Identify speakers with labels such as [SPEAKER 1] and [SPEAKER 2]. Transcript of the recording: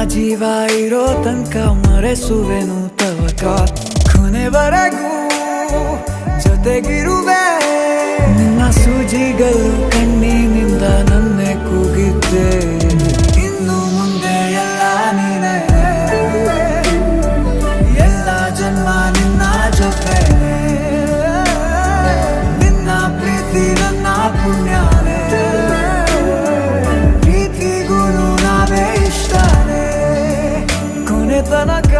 [SPEAKER 1] ಜೀವ ಇರೋ ತನಕ ಮರೆಸುವೆನು ತವಕ ಕೊನೆವರೆಗೂ ಜೊತೆಗಿರುವೆ ನಿನ್ನ ಸೂಜಿಗಳು ಕಣ್ಣಿನಿಂದ ನನ್ನೆ ಕೂಗಿದ್ದೆ ಇನ್ನು ಮುಂದೆ ಎಲ್ಲ ನೀನೆ ಎಲ್ಲ ಜನ್ಮ ನಿನ್ನ ಜೊತೆ ನಿನ್ನ ಪ್ರೀತಿ ನನ್ನ ಪುಣ್ಯನೇ ಪ್ರೀತಿಗೂ ನಾವೇ ಇಷ್ಟನೇ ಕೊನೆ ತನಕ